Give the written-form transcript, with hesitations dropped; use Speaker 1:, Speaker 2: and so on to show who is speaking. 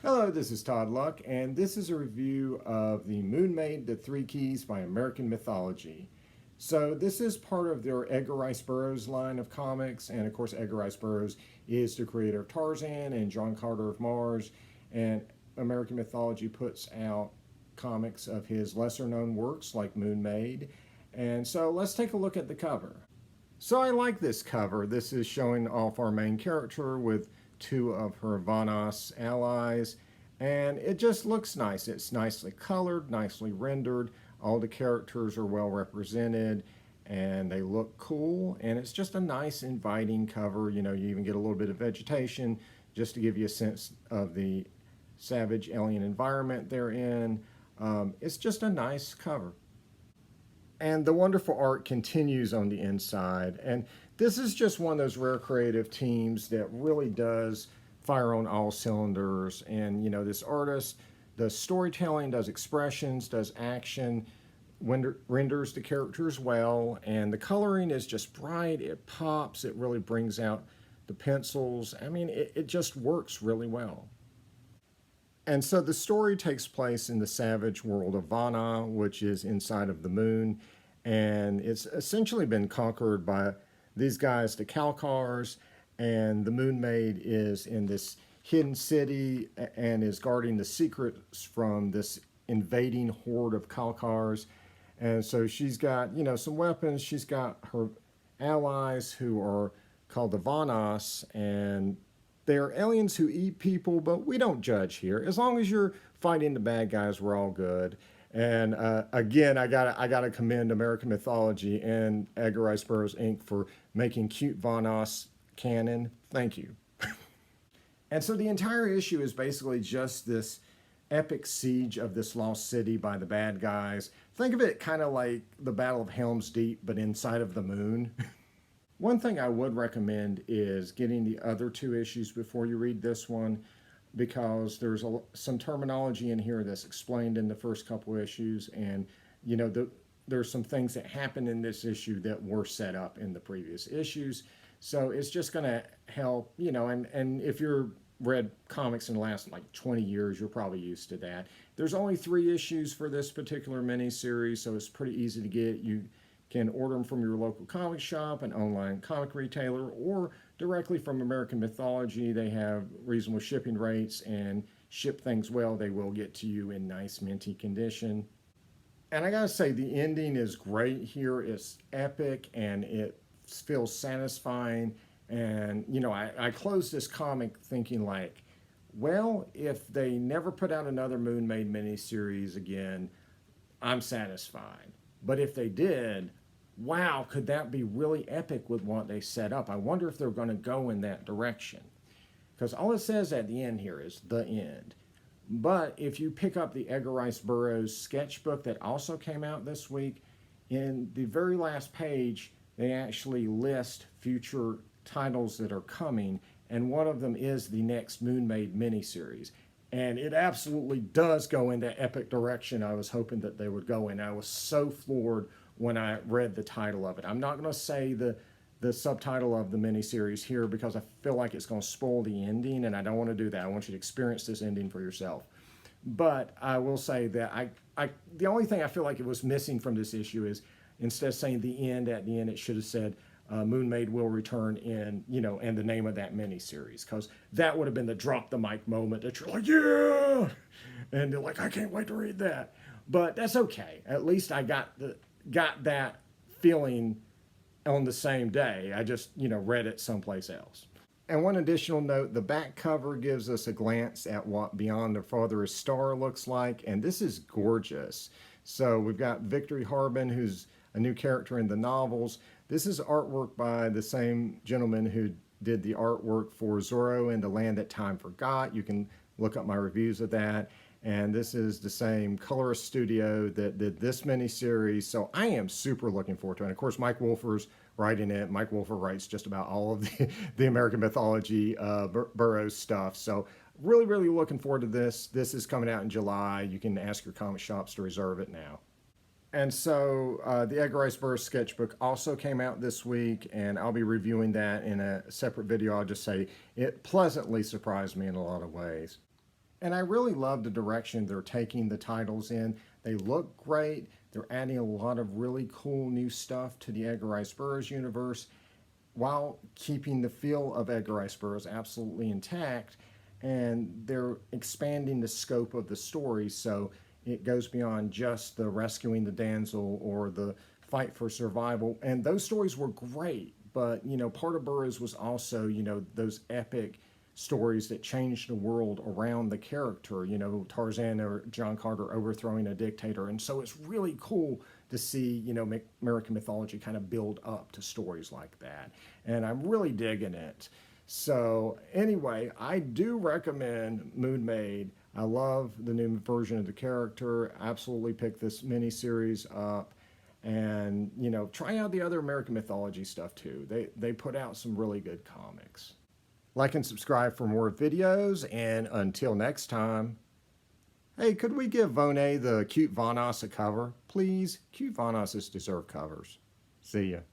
Speaker 1: Hello, this is Todd Luck, and this is a review of the Moon Maid, The Three Keys by American Mythology. So this is part of their Edgar Rice Burroughs line of comics, and of course Edgar Rice Burroughs is the creator of Tarzan and John Carter of Mars, and American Mythology puts out comics of his lesser-known works like Moon Maid. And so let's take a look at the cover. So I like this cover. This is showing off our main character with two of her Vanas allies, and it just looks nice. It's nicely colored, nicely rendered. All the characters are well represented and they look cool, and it's just a nice inviting cover. You know, you even get a little bit of vegetation just to give you a sense of the savage alien environment they're in. It's just a nice cover. And the wonderful art continues on the inside. And this is just one of those rare creative teams that really does fire on all cylinders. And, you know, this artist does storytelling, does expressions, does action, renders the characters well. And the coloring is just bright. It pops. It really brings out the pencils. I mean, it just works really well. And so the story takes place in the savage world of Vana, which is inside of the moon. And it's essentially been conquered by these guys, the Kalkars, and the Moon Maid is in this hidden city and is guarding the secrets from this invading horde of Kalkars. And so she's got, you know, some weapons. She's got her allies who are called the Vanas, and they're aliens who eat people, but we don't judge here. As long as you're fighting the bad guys, we're all good. And again, I gotta commend American Mythology and Edgar Rice Burroughs Inc. for making cute Vanas canon. Thank you. And so the entire issue is basically just this epic siege of this lost city by the bad guys. Think of it kind of like the Battle of Helm's Deep, but inside of the moon. One thing I would recommend is getting the other two issues before you read this one, because there's some terminology in here that's explained in the first couple issues, and you know, there's some things that happen in this issue that were set up in the previous issues. So it's just going to help, you know, and if you're read comics in the last like 20 years, you're probably used to that. There's only 3 issues for this particular mini-series, so it's pretty easy to get. You can order them from your local comic shop, an online comic retailer, or directly from American Mythology. They have reasonable shipping rates and ship things well. They will get to you in nice minty condition. And I gotta say, the ending is great here. It's epic and it feels satisfying. And you know, I closed this comic thinking like, well, if they never put out another Moon Maid miniseries again, I'm satisfied. But if they did, wow, could that be really epic with what they set up? I wonder if they're going to go in that direction. Because all it says at the end here is the end. But if you pick up the Edgar Rice Burroughs Sketchbook that also came out this week, in the very last page, they actually list future titles that are coming, and one of them is the next Moon Maid miniseries. And it absolutely does go in that epic direction I was hoping that they would go in. I was so floored when I read the title of it. I'm not going to say the subtitle of the miniseries here because I feel like it's going to spoil the ending, and I don't want to do that. I want you to experience this ending for yourself. But I will say that the only thing I feel like it was missing from this issue is, instead of saying the end at the end, it should have said Moon Maid will return in, you know, and the name of that miniseries, because that would have been the drop the mic moment that you're like, yeah, and they're like, I can't wait to read that. But that's okay. At least I got that feeling on the same day. I just, you know, read it someplace else. And one additional note, the back cover gives us a glance at what Beyond the Farthest Star looks like, and this is gorgeous. So we've got Victory Harbin, who's a new character in the novels. This is artwork by the same gentleman who did the artwork for Zorro and the Land That Time Forgot. You can look up my reviews of that. And this is the same colorist studio that did this miniseries. So I am super looking forward to it. And of course, Mike Wolfer's writing it. Mike Wolfer writes just about all of the American Mythology Burroughs stuff. So really, really looking forward to this. This is coming out in July. You can ask your comic shops to reserve it now. And so the Edgar Rice Burroughs Sketchbook also came out this week, and I'll be reviewing that in a separate video. I'll just say it pleasantly surprised me in a lot of ways. And I really love the direction they're taking the titles in. They look great. They're adding a lot of really cool new stuff to the Edgar Rice Burroughs universe while keeping the feel of Edgar Rice Burroughs absolutely intact. And they're expanding the scope of the story so it goes beyond just the rescuing the damsel or the fight for survival. And those stories were great, but part of Burroughs was also those epic stories that changed the world around the character, Tarzan or John Carter overthrowing a dictator. And so it's really cool to see, American mythology kind of build up to stories like that. And I'm really digging it. So anyway, I do recommend Maid. I love the new version of the character. Absolutely pick this miniseries up. And, try out the other American mythology stuff too. They put out some really good comics. Like and subscribe for more videos, and until next time. Hey, could we give Vonet the cute Vonos a cover? Please, cute Vonos deserve covers. See ya.